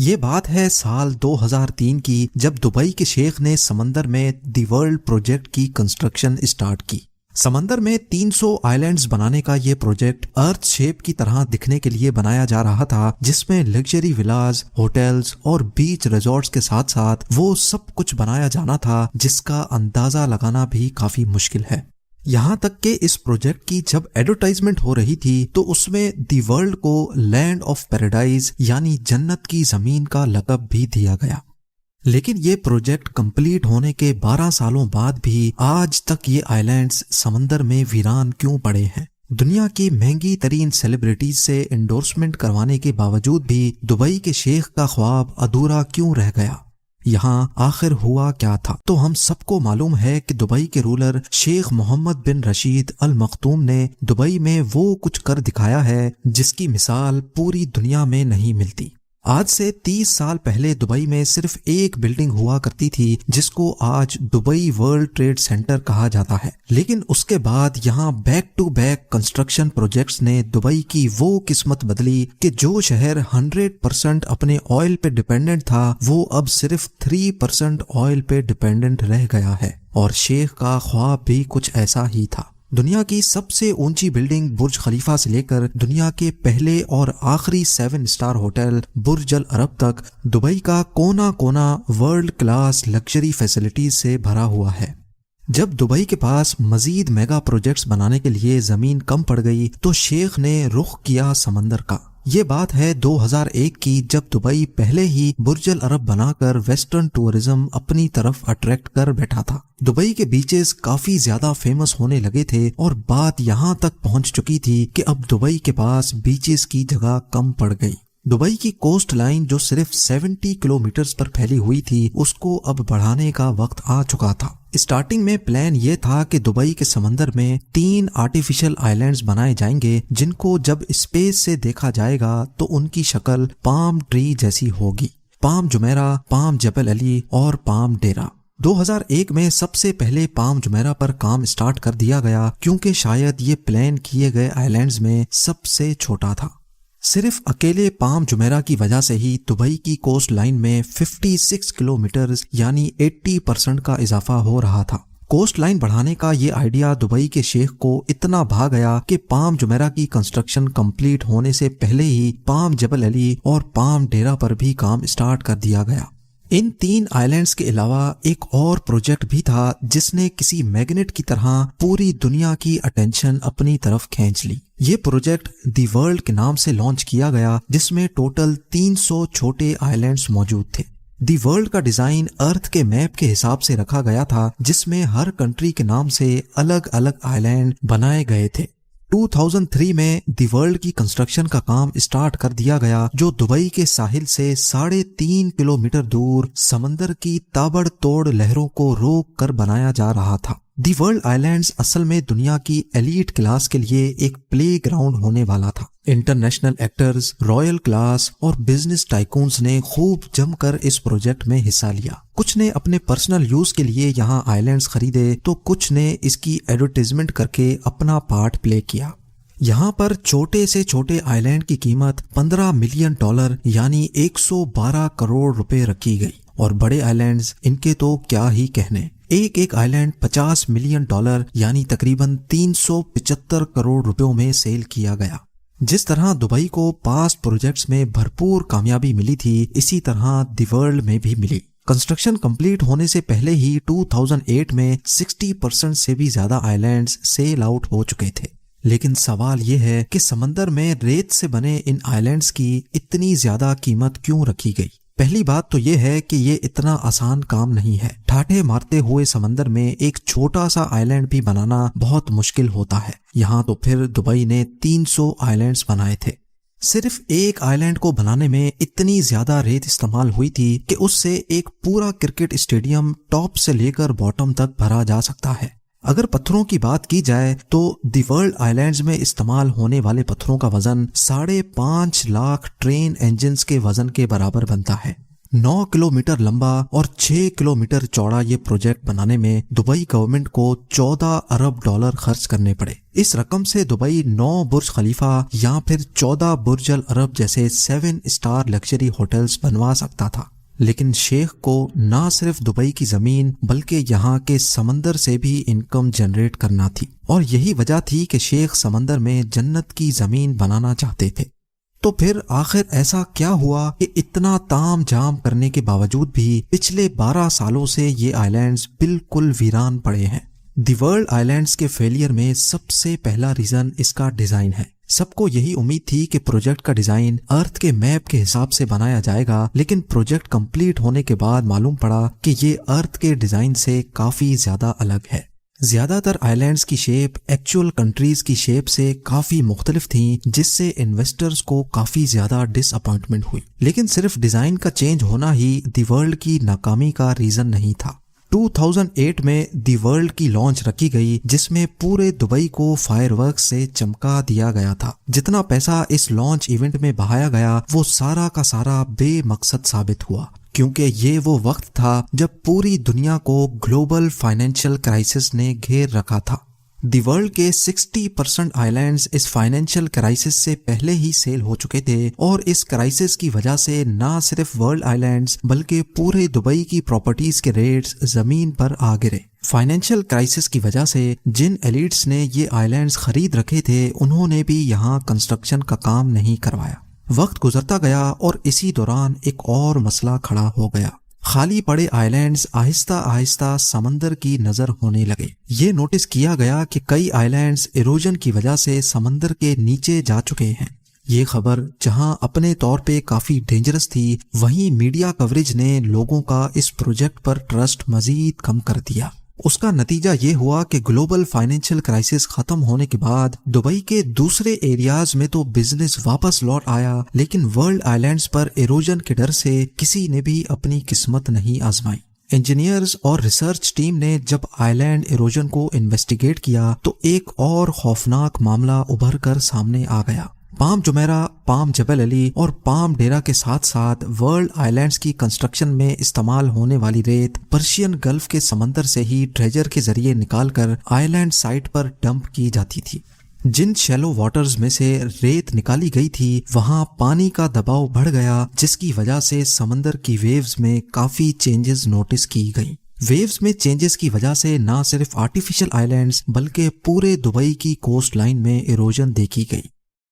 یہ بات ہے سال 2003 کی، جب دبئی کے شیخ نے سمندر میں دی ورلڈ پروجیکٹ کی کنسٹرکشن اسٹارٹ کی۔ سمندر میں 300 آئلینڈز بنانے کا یہ پروجیکٹ ارتھ شیپ کی طرح دکھنے کے لیے بنایا جا رہا تھا، جس میں لگژری ولاز، ہوٹلز اور بیچ ریزورٹس کے ساتھ ساتھ وہ سب کچھ بنایا جانا تھا جس کا اندازہ لگانا بھی کافی مشکل ہے۔ یہاں تک کہ اس پروجیکٹ کی جب ایڈورٹائزمنٹ ہو رہی تھی تو اس میں دی ورلڈ کو لینڈ آف پیراڈائز یعنی جنت کی زمین کا لقب بھی دیا گیا۔ لیکن یہ پروجیکٹ کمپلیٹ ہونے کے 12 سالوں بعد بھی آج تک یہ آئلینڈز سمندر میں ویران کیوں پڑے ہیں؟ دنیا کی مہنگی ترین سیلیبریٹیز سے انڈورسمنٹ کروانے کے باوجود بھی دبئی کے شیخ کا خواب ادھورا کیوں رہ گیا؟ یہاں آخر ہوا کیا تھا؟ تو ہم سب کو معلوم ہے کہ دبئی کے رولر شیخ محمد بن رشید ال مختوم نے دبئی میں وہ کچھ کر دکھایا ہے جس کی مثال پوری دنیا میں نہیں ملتی۔ آج سے 30 سال پہلے دبئی میں صرف ایک بلڈنگ ہوا کرتی تھی جس کو آج دبئی ورلڈ ٹریڈ سینٹر کہا جاتا ہے، لیکن اس کے بعد یہاں back to back construction projects نے دبئی کی وہ قسمت بدلی کہ جو شہر 100% اپنے آئل پہ ڈیپینڈنٹ تھا وہ اب صرف 3% آئل پہ ڈیپینڈنٹ رہ گیا ہے۔ اور شیخ کا خواب بھی کچھ ایسا ہی تھا۔ دنیا کی سب سے اونچی بلڈنگ برج خلیفہ سے لے کر دنیا کے پہلے اور آخری 7 اسٹار ہوٹل برج العرب تک دبئی کا کونا کونا ورلڈ کلاس لگژری فیسلٹیز سے بھرا ہوا ہے۔ جب دبئی کے پاس مزید میگا پروجیکٹس بنانے کے لیے زمین کم پڑ گئی تو شیخ نے رخ کیا سمندر کا۔ یہ بات ہے 2001 کی، جب دبئی پہلے ہی برج العرب بنا کر ویسٹرن ٹورزم اپنی طرف اٹریکٹ کر بیٹھا تھا۔ دبئی کے بیچز کافی زیادہ فیمس ہونے لگے تھے اور بات یہاں تک پہنچ چکی تھی کہ اب دبئی کے پاس بیچز کی جگہ کم پڑ گئی۔ دبئی کی کوسٹ لائن جو صرف 70 کلومیٹرز پر پھیلی ہوئی تھی اس کو اب بڑھانے کا وقت آ چکا تھا۔ اسٹارٹنگ میں پلان یہ تھا کہ دبئی کے سمندر میں 3 آرٹیفیشل آئلینڈز بنائے جائیں گے جن کو جب اسپیس سے دیکھا جائے گا تو ان کی شکل پام ٹری جیسی ہوگی، پام جمیرہ، پام جبل علی اور پام ڈیرا۔ 2001 میں سب سے پہلے پام جمیرہ پر کام اسٹارٹ کر دیا گیا کیونکہ شاید یہ پلان کیے گئے آئلینڈز میں سب سے چھوٹا تھا۔ صرف اکیلے پام جمیرہ کی وجہ سے ہی دبئی کی کوسٹ لائن میں 56 کلومیٹرز یعنی 80% کا اضافہ ہو رہا تھا۔ کوسٹ لائن بڑھانے کا یہ آئیڈیا دبئی کے شیخ کو اتنا بھا گیا کہ پام جمیرہ کی کنسٹرکشن کمپلیٹ ہونے سے پہلے ہی پام جبل علی اور پام ڈیرا پر بھی کام اسٹارٹ کر دیا گیا۔ ان 3 آئلینڈز کے علاوہ ایک اور پروجیکٹ بھی تھا جس نے کسی میگنیٹ کی طرح پوری دنیا کی اٹینشن اپنی طرف کھینچ لی۔ یہ پروجیکٹ دی ورلڈ کے نام سے لانچ کیا گیا جس میں ٹوٹل 300 چھوٹے آئلینڈز موجود تھے۔ دی ورلڈ کا ڈیزائن ارتھ کے میپ کے حساب سے رکھا گیا تھا جس میں ہر کنٹری کے نام سے الگ الگ آئلینڈ بنائے گئے تھے۔ 2003 میں دی ورلڈ کی کنسٹرکشن کا کام اسٹارٹ کر دیا گیا جو دبئی کے ساحل سے 3.5 کلومیٹر دور سمندر کی تابڑ توڑ لہروں کو روک کر بنایا جا رہا تھا۔ دی ورلڈ آئلینڈز اصل میں دنیا کی ایلیٹ کلاس کے لیے ایک پلے گراؤنڈ ہونے والا تھا۔ انٹرنیشنل ایکٹرز، رائل کلاس اور بزنس ٹائکونز نے خوب جم کر اس پروجیکٹ میں حصہ لیا۔ کچھ نے اپنے پرسنل یوز کے لیے یہاں آئلینڈز خریدے تو کچھ نے اس کی ایڈورٹائزمنٹ کر کے اپنا پارٹ پلے کیا۔ یہاں پر چھوٹے سے چھوٹے آئلینڈ کی قیمت $15 ملین یعنی 112 کروڑ روپے رکھی گئی، اور بڑے آئلینڈز ان کے تو کیا ہی کہنے۔ ایک آئلینڈ $50 ملین یعنی تقریباً 375 کروڑ روپیوں میں سیل کیا گیا۔ جس طرح دبئی کو پاسٹ پروجیکٹس میں بھرپور کامیابی ملی تھی اسی طرح دی ورلڈ میں بھی ملی۔ کنسٹرکشن کمپلیٹ ہونے سے پہلے ہی 2008 میں 60% سے بھی زیادہ آئلینڈز سیل آؤٹ ہو چکے تھے۔ لیکن سوال یہ ہے کہ سمندر میں ریت سے بنے ان آئلینڈز کی اتنی زیادہ قیمت کیوں رکھی گئی؟ پہلی بات تو یہ ہے کہ یہ اتنا آسان کام نہیں ہے۔ ٹھاٹھے مارتے ہوئے سمندر میں ایک چھوٹا سا آئلینڈ بھی بنانا بہت مشکل ہوتا ہے، یہاں تو پھر دبئی نے 300 آئلینڈز بنائے تھے۔ صرف ایک آئلینڈ کو بنانے میں اتنی زیادہ ریت استعمال ہوئی تھی کہ اس سے ایک پورا کرکٹ اسٹیڈیم ٹاپ سے لے کر باٹم تک بھرا جا سکتا ہے۔ اگر پتھروں کی بات کی جائے تو دی ورلڈ آئلینڈز میں استعمال ہونے والے پتھروں کا وزن 5.5 لاکھ ٹرین انجنز کے وزن کے برابر بنتا ہے۔ 9 किलोमीटर लंबा और 6 किलोमीटर चौड़ा ये प्रोजेक्ट बनाने में दुबई गवर्नमेंट को 14 अरब डॉलर खर्च करने पड़े। इस रकम से दुबई 9 बुर्ज खलीफा या फिर 14 बुर्ज अल अरब जैसे 7 स्टार लग्जरी होटल्स बनवा सकता था। लेकिन शेख को ना सिर्फ दुबई की जमीन बल्कि यहाँ के समंदर से भी इनकम जनरेट करना थी, और यही वजह थी कि शेख समंदर में जन्नत की जमीन बनाना चाहते थे। तो फिर आखिर ऐसा क्या हुआ कि इतना ताम झाम करने के बावजूद भी पिछले 12 सालों से ये आइलैंड्स बिल्कुल वीरान पड़े हैं। दी वर्ल्ड आइलैंड्स के फेलियर में सबसे पहला रीजन इसका डिजाइन है। सबको यही उम्मीद थी कि प्रोजेक्ट का डिजाइन अर्थ के मैप के हिसाब से बनाया जाएगा, लेकिन प्रोजेक्ट कंप्लीट होने के बाद मालूम पड़ा कि ये अर्थ के डिजाइन से काफी ज्यादा अलग है। ज्यादातर आइलैंड्स की शेप एक्चुअल कंट्रीज की शेप से काफी मुख्तलिफ थी, जिससे इन्वेस्टर्स को काफी ज्यादा डिसअपॉइंटमेंट हुई। लेकिन सिर्फ डिजाइन का चेंज होना ही दी वर्ल्ड की नाकामी का रीजन नहीं था। 2008 में दी वर्ल्ड की लॉन्च रखी गई, जिसमें पूरे दुबई को फायरवर्क्स से चमका दिया गया था। जितना पैसा इस लॉन्च इवेंट में बहाया गया वो सारा का सारा बेमकसद साबित हुआ, क्योंकि ये वो वक्त था जब पूरी दुनिया को ग्लोबल फाइनेंशियल क्राइसिस ने घेर रखा था। दी वर्ल्ड के 60% आइलैंड्स इस फाइनेंशियल क्राइसिस से पहले ही सेल हो चुके थे, और इस क्राइसिस की वजह से ना सिर्फ वर्ल्ड आइलैंड्स बल्कि पूरे दुबई की प्रॉपर्टीज के रेट्स जमीन पर आ गिरे। फाइनेंशियल क्राइसिस की वजह से जिन एलिट्स ने ये आइलैंड्स खरीद रखे थे उन्होंने भी यहाँ कंस्ट्रक्शन का काम नहीं करवाया। वक्त गुजरता गया और इसी दौरान एक और मसला खड़ा हो गया। खाली पड़े आइलैंड्स आहिस्ता आहिस्ता समंदर की नजर होने लगे। ये नोटिस किया गया कि कई आइलैंड्स इरोजन की वजह से समंदर के नीचे जा चुके हैं। ये खबर जहां अपने तौर पे काफी डेंजरस थी, वहीं मीडिया कवरेज ने लोगों का इस प्रोजेक्ट पर ट्रस्ट मजीद कम कर दिया। उसका नतीजा ये हुआ कि ग्लोबल फाइनेंशियल क्राइसिस खत्म होने के बाद दुबई के दूसरे एरियाज में तो बिजनेस वापस लौट आया, लेकिन वर्ल्ड आइलैंड्स पर इरोजन के डर से किसी ने भी अपनी किस्मत नहीं आजमाई। इंजीनियर्स और रिसर्च टीम ने जब आइलैंड इरोजन को इन्वेस्टिगेट किया तो एक और खौफनाक मामला उभर कर सामने आ गया। पाम जुमेरा, पाम जबल अली और पाम डेरा के साथ साथ वर्ल्ड आइलैंड्स की कंस्ट्रक्शन में इस्तेमाल होने वाली रेत पर्शियन गल्फ के समंदर से ही ट्रेजर के जरिए निकालकर आइलैंड साइट पर डंप की जाती थी। जिन शैलो वाटर्स में से रेत निकाली गई थी वहां पानी का दबाव बढ़ गया, जिसकी वजह से समंदर की वेव्स में काफी चेंजेस नोटिस की गई। वेव्स में चेंजेस की वजह से न सिर्फ आर्टिफिशियल आइलैंड्स बल्कि पूरे दुबई की कोस्ट लाइन में इरोजन देखी गई।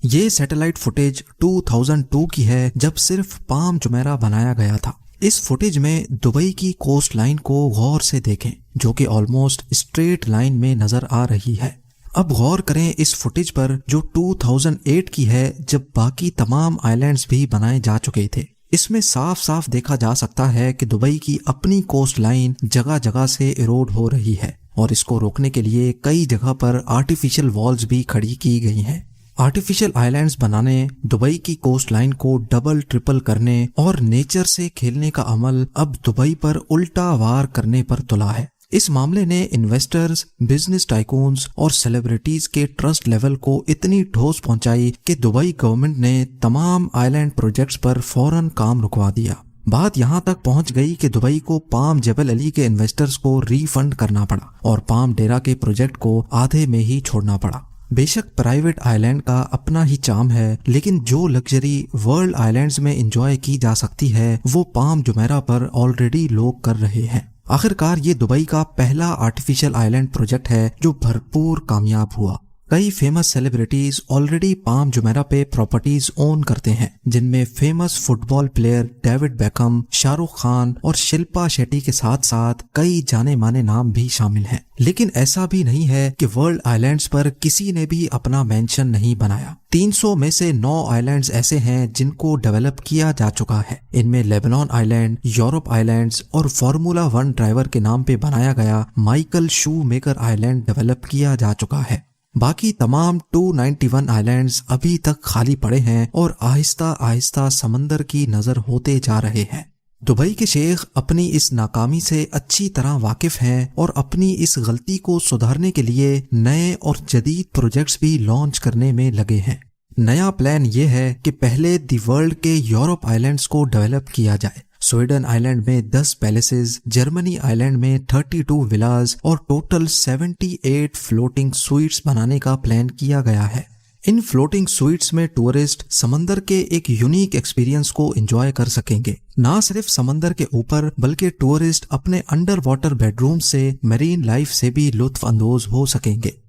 ये सैटेलाइट फुटेज 2002 की है, जब सिर्फ पाम जुमेरा बनाया गया था। इस फुटेज में दुबई की कोस्ट लाइन को गौर से देखें, जो कि ऑलमोस्ट स्ट्रेट लाइन में नजर आ रही है। अब गौर करें इस फुटेज पर जो 2008 की है, जब बाकी तमाम आइलैंड्स भी बनाए जा चुके थे। इसमें साफ साफ देखा जा सकता है कि दुबई की अपनी कोस्ट लाइन जगह जगह से इरोड हो रही है, और इसको रोकने के लिए कई जगह पर आर्टिफिशियल वॉल्स भी खड़ी की गई हैं। आर्टिफिशियल आइलैंड्स बनाने, दुबई की कोस्ट लाइन को डबल ट्रिपल करने और नेचर से खेलने का अमल अब दुबई पर उल्टा वार करने पर तुला है। इस मामले ने इन्वेस्टर्स, बिजनेस टाइकून्स और सेलिब्रिटीज के ट्रस्ट लेवल को इतनी ठोस पहुंचाई कि दुबई गवर्नमेंट ने तमाम आइलैंड प्रोजेक्ट्स पर फौरन काम रुकवा दिया। बात यहां तक पहुंच गई कि दुबई को पाम जबल अली के इन्वेस्टर्स को रिफंड करना पड़ा और पाम डेरा के प्रोजेक्ट को आधे में ही छोड़ना पड़ा। बेशक प्राइवेट आइलैंड का अपना ही चार्म है, लेकिन जो लग्जरी वर्ल्ड आइलैंड्स में एंजॉय की जा सकती है वो पाम जुमेरा पर ऑलरेडी लोग कर रहे हैं। आखिरकार ये दुबई का पहला आर्टिफिशियल आइलैंड प्रोजेक्ट है जो भरपूर कामयाब हुआ। कई famous celebrities already palm Jumeirah पे प्रॉपर्टीज ओन करते हैं, जिनमें famous football player David Beckham, Shahrukh Khan और शिल्पा शेट्टी के साथ साथ कई जाने माने नाम भी शामिल हैं। लेकिन ऐसा भी नहीं है कि वर्ल्ड आइलैंड्स पर किसी ने भी अपना मेंशन नहीं बनाया। 300 में से 9 आइलैंड्स ऐसे हैं जिनको डेवलप किया जा चुका है। इनमें लेबनान आइलैंड, यूरोप आइलैंड्स और फार्मूला 1 ड्राइवर के नाम पे बनाया गया माइकल शू मेकर आइलैंड डेवलप किया जा चुका है। बाकी तमाम 291 आइलैंड्स अभी तक खाली पड़े हैं और आहिस्ता आहिस्ता समंदर की नजर होते जा रहे हैं। दुबई के शेख अपनी इस नाकामी से अच्छी तरह वाकिफ हैं और अपनी इस गलती को सुधारने के लिए नए और जदीद प्रोजेक्ट्स भी लॉन्च करने में लगे हैं। नया प्लान ये है कि पहले दी वर्ल्ड के यूरोप आइलैंड्स को डेवलप किया जाए, स्वीडन आइलैंड में 10 पैलेसेस, जर्मनी आइलैंड में 32 विलास और टोटल 78 फ्लोटिंग स्वीट्स बनाने का प्लान किया गया है। इन फ्लोटिंग स्वीट्स में टूरिस्ट समंदर के एक यूनिक एक्सपीरियंस को एंजॉय कर सकेंगे। ना सिर्फ समंदर के ऊपर बल्कि टूरिस्ट अपने अंडर वाटर बेडरूम से मैरीन लाइफ से भी लुत्फ अंदोज हो सकेंगे।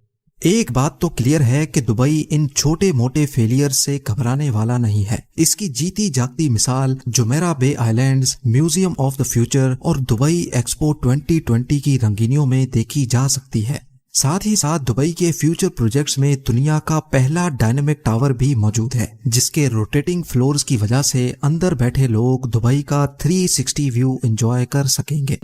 एक बात तो क्लियर है कि दुबई इन छोटे मोटे फेलियर से घबराने वाला नहीं है। इसकी जीती जागती मिसाल Jumeirah bay islands, museum of the future और दुबई एक्सपो 2020 की रंगीनियों में देखी जा सकती है। साथ ही साथ दुबई के फ्यूचर प्रोजेक्ट्स में दुनिया का पहला डायनेमिक टावर भी मौजूद है, जिसके रोटेटिंग फ्लोर्स की वजह से अंदर बैठे लोग दुबई का 360 व्यू एंजॉय कर सकेंगे।